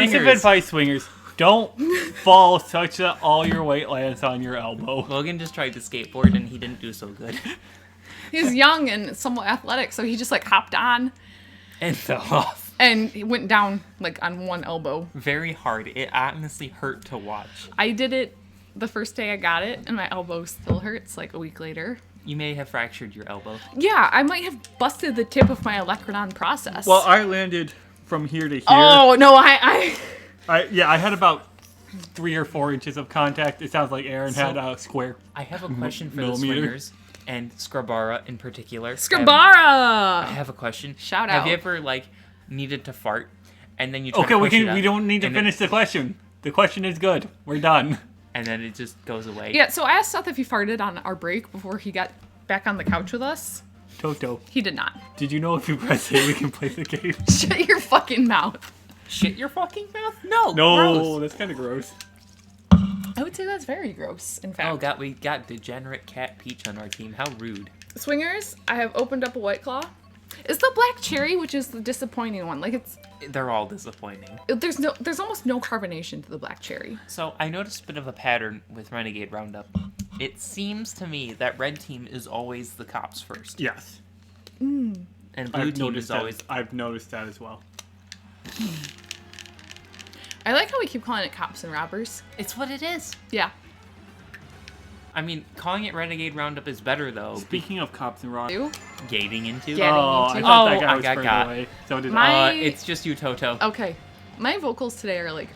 Piece of advice, swingers. Don't fall such that all your weight lands on your elbow. Logan just tried to skateboard and he didn't do so good. He was young and somewhat athletic, so he just like hopped on And fell off. and he went down like on one elbow. Very hard. It honestly hurt to watch. I did it the first day I got it, and my elbow still hurts like a week later. You may have fractured your elbow. Yeah, I might have busted the tip of my Electrodon process. Well, I landed from here to here. Oh, no, I I had about 3 or 4 inches of contact. It sounds like Aaron had a square. I have a question for the millimeter. swingers and Scrabara in particular. I Scrabara! have a question. Shout Have out. you ever needed to fart and then you try Okay, to we push it can. We out, don't need to and finish the question. The question is good. We're done. and then it just goes away? Yeah, so I asked Seth if he farted on our break before he got back on the couch with us. Toto, He did not. did you know if you press A, we can play the game? Shut your fucking mouth. Shit your fucking mouth? No. No, gross. that's kind of gross. I would say that's very gross, in fact. Oh god, we got degenerate Cat Peach on our team. How rude. Swingers, I have opened up a White Claw. It's the black cherry, which is the disappointing one. Like They're all disappointing. there's almost no carbonation to the black cherry. So I noticed a bit of a pattern with Renegade Roundup. It seems to me that red team is always the cops first, Yes, and blue team is always. I've noticed that as well. I like how we keep calling it cops and robbers. It's what it is. Yeah. I mean, calling it Renegade Roundup is better though. Speaking of cops and rock. You? Gating into. Yeah. Oh, I into- thought Oh, that guy I was got further got. away. So did My- I. It's just you, Toto. Okay. My vocals today are like...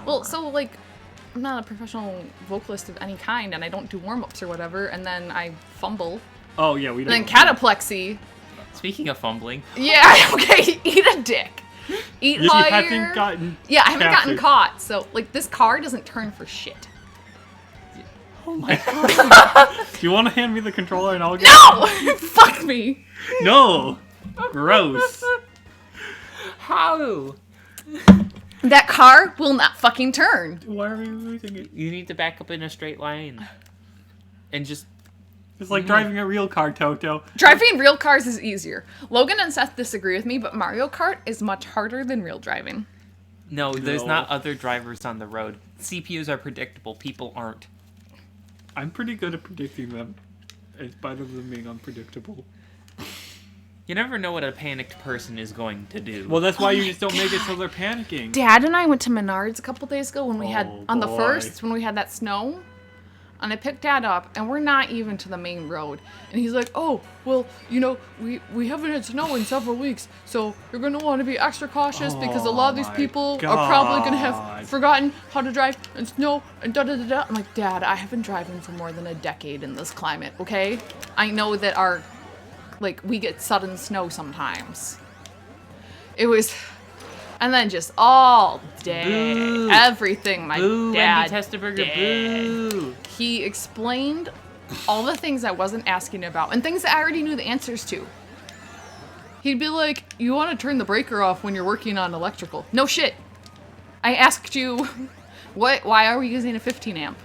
Well, so like, I'm not a professional vocalist of any kind, and I don't do warm-ups or whatever, and then I fumble. Oh yeah, we And don't. then cataplexy. Speaking of fumbling, Yeah, okay, eat a dick. Eat You higher. haven't gotten. Yeah, I haven't gotten captured. caught, so, like, this car doesn't turn for shit. Oh my god. Do you want to hand me the controller and I'll get? No! Fuck me! No. Gross. how? That car will not fucking turn. Why are we losing it? You need to back up in a straight line, and just It's like driving a real car, Toto. Driving real cars is easier. Logan and Seth disagree with me, but Mario Kart is much harder than real driving. no. There's No. not other drivers on the road. CPUs are predictable. People aren't. I'm pretty good at predicting them, in spite of them being unpredictable. You never know what a panicked person is going to do. Well, that's why you just don't make it so they're panicking. Dad and I went to Menards a couple days ago when we had, Oh, on the boy. first, when we had that snow. And I picked Dad up, and we're not even to the main road. And he's like, oh, well, you know, we haven't had snow in several weeks, so you're going to want to be extra cautious because a lot of these Oh my people are probably going to have God. forgotten how to drive in snow and da-da-da-da. I'm like, Dad, I have been driving for more than a decade in this climate, okay? I know that we get sudden snow sometimes. It was... And then just all day, Boo. everything my Boo, dad Wendy Testerberger, did. boo. He explained all the things I wasn't asking about and things that I already knew the answers to. He'd be like, you want to turn the breaker off when you're working on electrical. No shit. I asked you, why are we using a 15 amp?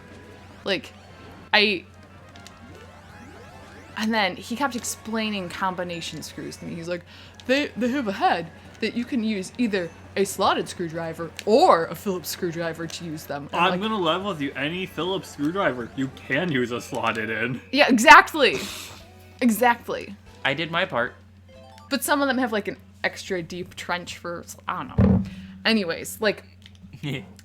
And then he kept explaining combination screws to me. He's like, they have a head that you can use either a slotted screwdriver or a Phillips screwdriver to use them. And I'm gonna level with you. Any Phillips screwdriver you can use a slotted in. Yeah, exactly. Exactly. I did my part. But some of them have like an extra deep trench for, I don't know. Anyways,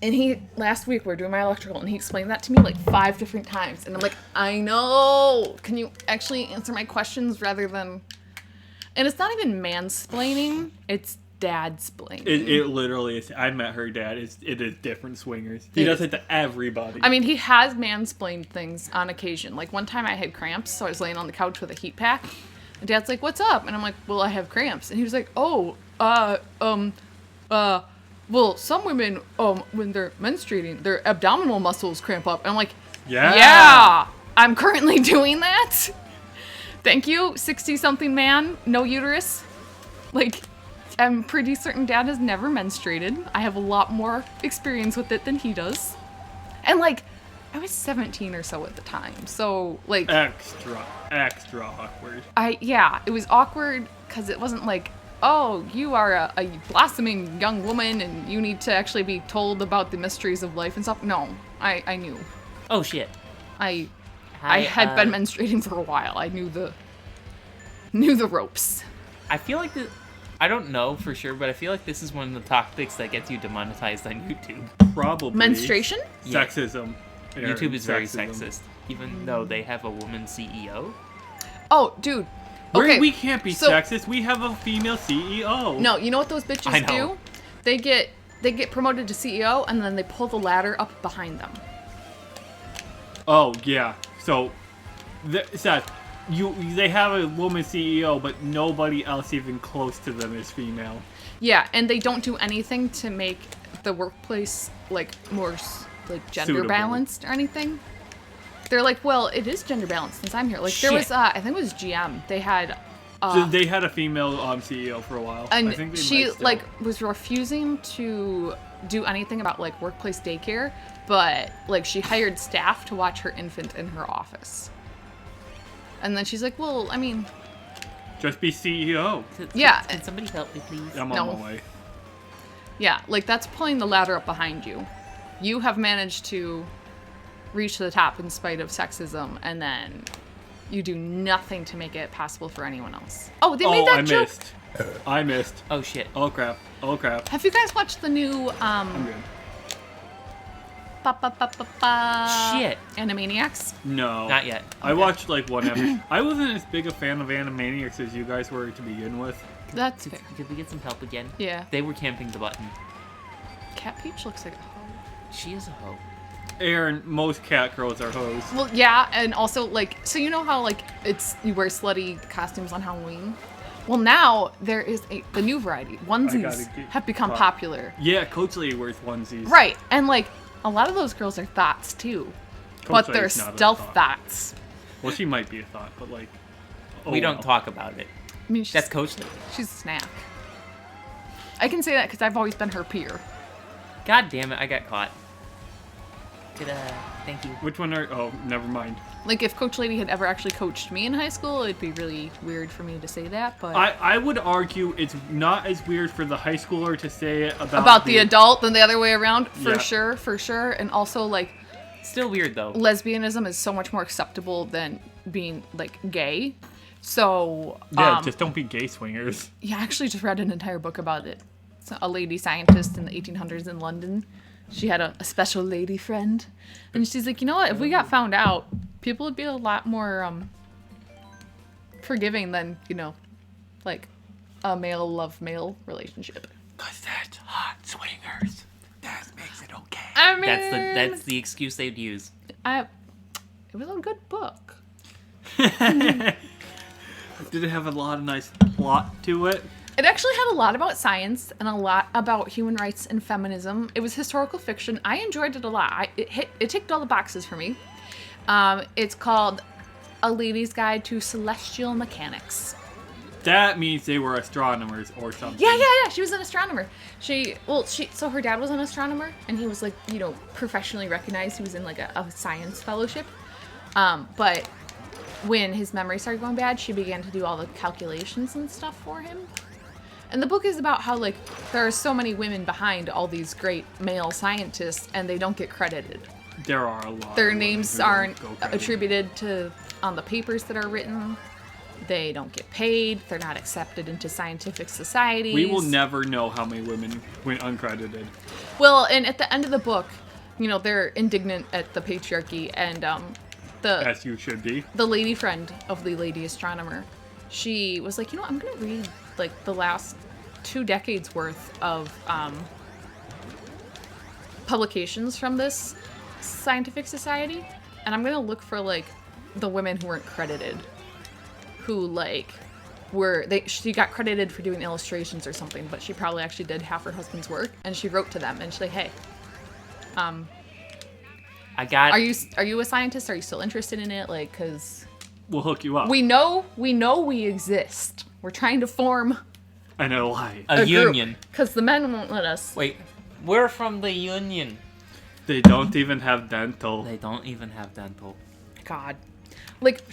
and last week we were doing my electrical and he explained that to me like 5 different times. And I'm like, I know. Can you actually answer my questions rather than... And it's not even mansplaining, it's dadsplaining. It literally is. I met her dad. It is different swingers. He does it to everybody. I mean, he has mansplained things on occasion. Like one time I had cramps, so I was laying on the couch with a heat pack. And Dad's like, what's up? And I'm like, well, I have cramps. And he was like, well, some women, when they're menstruating, their abdominal muscles cramp up. And I'm like, yeah, I'm currently doing that. Thank you, 60-something man, no uterus. I'm pretty certain Dad has never menstruated. I have a lot more experience with it than he does. And I was 17 or so at the time, so extra awkward. it was awkward because it wasn't like, oh, you are a blossoming young woman and you need to actually be told about the mysteries of life and stuff. No, I knew. Oh shit. I had been menstruating for a while. I knew the ropes. I feel like I don't know for sure, but I feel like this is one of the topics that gets you demonetized on YouTube. Probably. Menstruation? Yeah. Sexism. YouTube is very Sexism. sexist, even though they have a woman CEO. Oh, dude. Okay. We can't be so- sexist. We have a female CEO. No, you know what those bitches I know. do? They get promoted to CEO and then they pull the ladder up behind them. Oh yeah. So, Seth, they have a woman CEO, but nobody else even close to them is female. Yeah, and they don't do anything to make the workplace like more like gender Suitable. balanced or anything. They're like, well, it is gender balanced since I'm here. Like there was, Shit. I think it was GM. They had, So they had a female CEO for a while. I think and they she might still. like was refusing to do anything about like workplace daycare, but like she hired staff to watch her infant in her office. And then she's like, well, I mean, Just be CEO. Yeah. Can somebody help me, please? I'm No. on my way. yeah, like that's pulling the ladder up behind you. You have managed to reach to the top in spite of sexism, and then you do nothing to make it possible for anyone else. Oh, they made that I joke. missed. I missed. Oh shit. Oh crap. Oh crap. Have you guys watched the new I'm good. Shit. Animaniacs? No. Not yet. I watched like one episode. I wasn't as big a fan of Animaniacs as you guys were to begin with. That's fair. Could we get some help again? Yeah. They were camping the button. Cat Peach looks like a hoe. She is a hoe. Aaron, most cat girls are hoes. Well, yeah, and also like, so you know how like you wear slutty costumes on Halloween? Well, now there is the new variety. Onesies have become popular. Yeah, Coach Lady wears onesies. Right, and like a lot of those girls are thoughts too, Coach but they're Lady's not a stealth thought. thoughts. Well, she might be a thought, but like. Oh, We don't well. talk about it. I mean, That's Coach Lee. she's a snack. I can say that because I've always been her peer. God damn it, I got caught. Thank you. Which one are? Oh, never mind. Like if Coach Lady had ever actually coached me in high school, it'd be really weird for me to say that. But I would argue it's not as weird for the high schooler to say it about the adult than the other way around, Yeah. for sure. And also like Still weird though. lesbianism is so much more acceptable than being like gay. So Yeah, just don't be gay swingers. yeah, I actually just read an entire book about it. So a lady scientist in the 1800s in London. She had a special lady friend, and she's like, you know what? If we got found out, people would be a lot more forgiving than like a male love male relationship. 'Cause that's hot swingers. That makes it okay. I mean, That's the excuse they'd use. it was a good book. Did it have a lot of nice plot to it? It actually had a lot about science and a lot about human rights and feminism. It was historical fiction. I enjoyed it a lot. It ticked all the boxes for me. It's called A Lady's Guide to Celestial Mechanics. That means they were astronomers or something. Yeah. She was an astronomer. So her dad was an astronomer, and he was like, professionally recognized. He was in like a science fellowship. But when his memory started going bad, she began to do all the calculations and stuff for him. And the book is about how like there are so many women behind all these great male scientists, and they don't get credited. There are a lot. Their of women names who don't aren't go credit. attributed to on the papers that are written. They don't get paid. They're not accepted into scientific societies. We will never know how many women went uncredited. Well, and at the end of the book, they're indignant at the patriarchy, and As you should be. the lady friend of the lady astronomer, she was like, I'm gonna read like the last 2 decades worth of publications from this scientific society, and I'm gonna look for like the women who weren't credited, who like she got credited for doing illustrations or something, but she probably actually did half her husband's work, and she wrote to them and she's like, hey, are you a scientist? Are you still interested in it? Like, because We'll hook you up. we know we exist. We're trying to form I know why. A group, union. because the men won't let us. Wait, we're from the union. They don't even have dental. They don't even have dental. God, like